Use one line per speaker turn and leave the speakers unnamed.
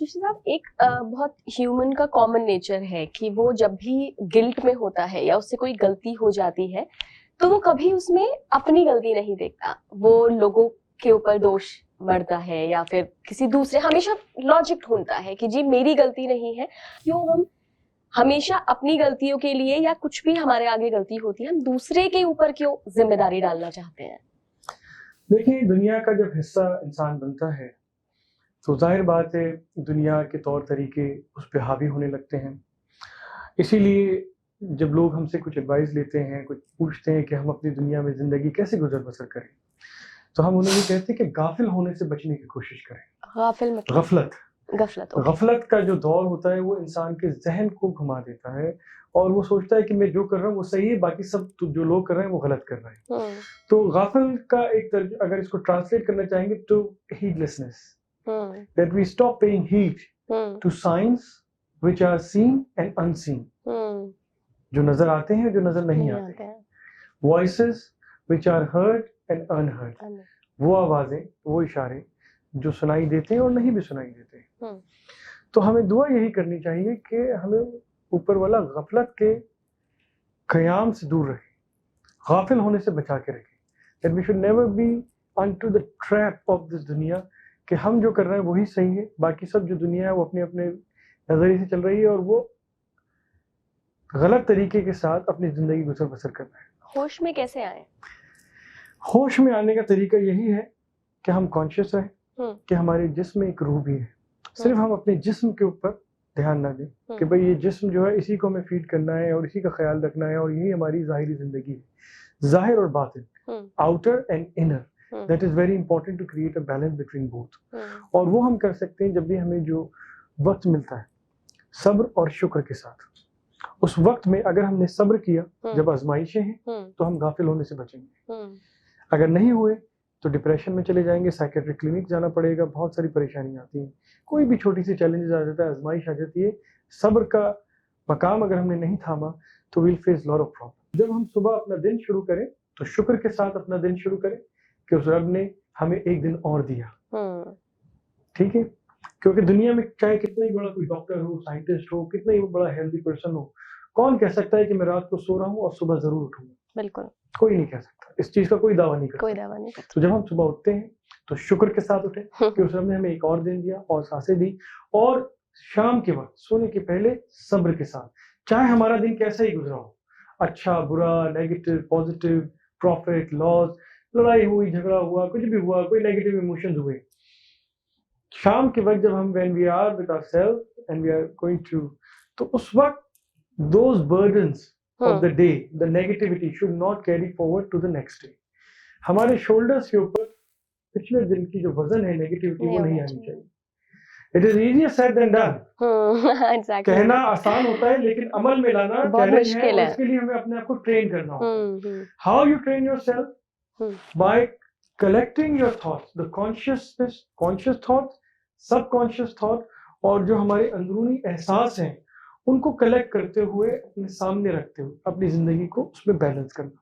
ऋषि साहब एक बहुत ह्यूमन का कॉमन नेचर है कि वो जब भी गिल्ट में होता है या उससे कोई गलती हो जाती है तो वो कभी उसमें अपनी गलती नहीं देखता, वो लोगों के ऊपर दोष मढ़ता है या फिर किसी दूसरे, हमेशा लॉजिक ढूंढता है कि जी मेरी गलती नहीं है। क्यों हम हमेशा अपनी गलतियों के लिए या कुछ भी हमारे आगे गलती होती है हम दूसरे के ऊपर क्यों जिम्मेदारी डालना चाहते हैं?
देखिए, दुनिया का जब हिस्सा इंसान बनता है तो जाहिर बात है दुनिया के तौर तरीके उस पे हावी होने लगते हैं। इसीलिए जब लोग हमसे कुछ एडवाइस लेते हैं, कुछ पूछते हैं कि हम अपनी दुनिया में ज़िंदगी कैसे गुज़र-बसर करें, तो हम उन्हें ये कहते हैं कि गाफ़िल होने से बचने की कोशिश करें।
गाफिल मतलब
गफ़लत
गफलत, ओके।
गफ़लत का जो दौर होता है वो इंसान के ज़हन को घुमा देता है और वो सोचता है कि मैं जो कर रहा हूँ वो सही है, बाकी सब तो जो लोग कर रहे हैं वो गलत कर रहे हैं। तो गाफ़िल का एक अगर इसको ट्रांसलेट करना चाहेंगे तो हीडलेसनेस, that we stop paying heed to signs which are seen and unseen, जो नजर आते हैं जो नजर नहीं आते हैं, voices which are heard and unheard, वो आवाजें वो इशारे जो सुनाई देते हैं और नहीं भी सुनाई देते हैं। तो हमें दुआ यही करनी चाहिए कि हमें ऊपर वाला गफलत के क़याम से दूर रखे, गाफिल होने से बचा के रखे, that we should never be onto the trap of this दुनिया, कि हम जो कर रहे हैं वही सही है, बाकी सब जो दुनिया है वो अपने-अपने नज़रिए से चल रही है और वो गलत तरीके के साथ अपनी ज़िंदगी गुज़र-बसर कर रहे हैं।
होश में कैसे आएँ?
होश में आने का तरीका यही है कि हम कॉन्शियस रहें कि हमारे जिस्म में एक रूह भी है। सिर्फ हम अपने जिस्म के ऊपर ध्यान ना दें कि भाई ये जिस्म जो है इसी को हमें फीड करना है और इसी का ख्याल रखना है और यही हमारी ज़ाहिरी ज़िंदगी है। ज़ाहिर और बातिन, outer and inner, that is very important to create a balance between both. और वो हम कर सकते हैं जब भी हमें जो वक्त मिलता है सब्र और शुक्र के साथ। उस वक्त में अगर हमने सब्र किया जब आजमाइशें हैं तो हम गाफिल होने से बचेंगे, अगर नहीं हुए तो डिप्रेशन में चले जाएंगे, साइकेट्रिक क्लिनिक जाना पड़ेगा, बहुत सारी परेशानियां आती हैं। कोई भी छोटी सी चैलेंजेस आ जाता है, आजमाइश आ जाती है, सब्र का मकाम अगर हमने नहीं थामा तो will face lot of problem. जब हम सुबह अपना दिन शुरू करें तो शुक्र के साथ अपना दिन शुरू करें कि उस रब ने हमें एक दिन और दिया, ठीक है? क्योंकि दुनिया में चाहे कितना ही बड़ा कोई डॉक्टर हो, साइंटिस्ट हो, कितना ही बड़ा हेल्दी पर्सन हो, कौन कह सकता है कि मैं रात को सो रहा हूँ और सुबह जरूर उठूंगा?
बिल्कुल
कोई नहीं कह सकता, इस चीज का कोई दावा नहीं
कोई
करता।
दावा नहीं करता।
तो जब हम सुबह उठते हैं तो शुक्र के साथ उठे कि उस रब ने हमें एक और दिन दिया और सांसें दी, और शाम के वक्त सोने के पहले सब्र के साथ, चाहे हमारा दिन कैसा ही गुजरा हो, अच्छा बुरा, नेगेटिव पॉजिटिव, प्रॉफिट लॉस, लड़ाई हुई, झगड़ा हुआ, कुछ भी हुआ, कोई नेगेटिव इमोशंस हुए, शाम के वक्त जब हम when we are with ourselves and we are going to, तो उस वक्त those burdens of the day, the negativity should not carry forward to the next day। हमारे shoulders के ऊपर पिछले दिन की जो वजन है नेगेटिविटी वो नहीं आनी चाहिए। It is easier said than done।
exactly।
कहना आसान होता है लेकिन अमल में लाना
बहुत
चैलेंज है,
मुश्किल
और
है।
इसके लिए हमें अपने आप को ट्रेन करना होता है। How you train yourself? By collecting your thoughts, the conscious thoughts, subconscious thought, और जो हमारे अंदरूनी एहसास हैं उनको कलेक्ट करते हुए अपने सामने रखते हुए अपनी जिंदगी को उसमें बैलेंस करना।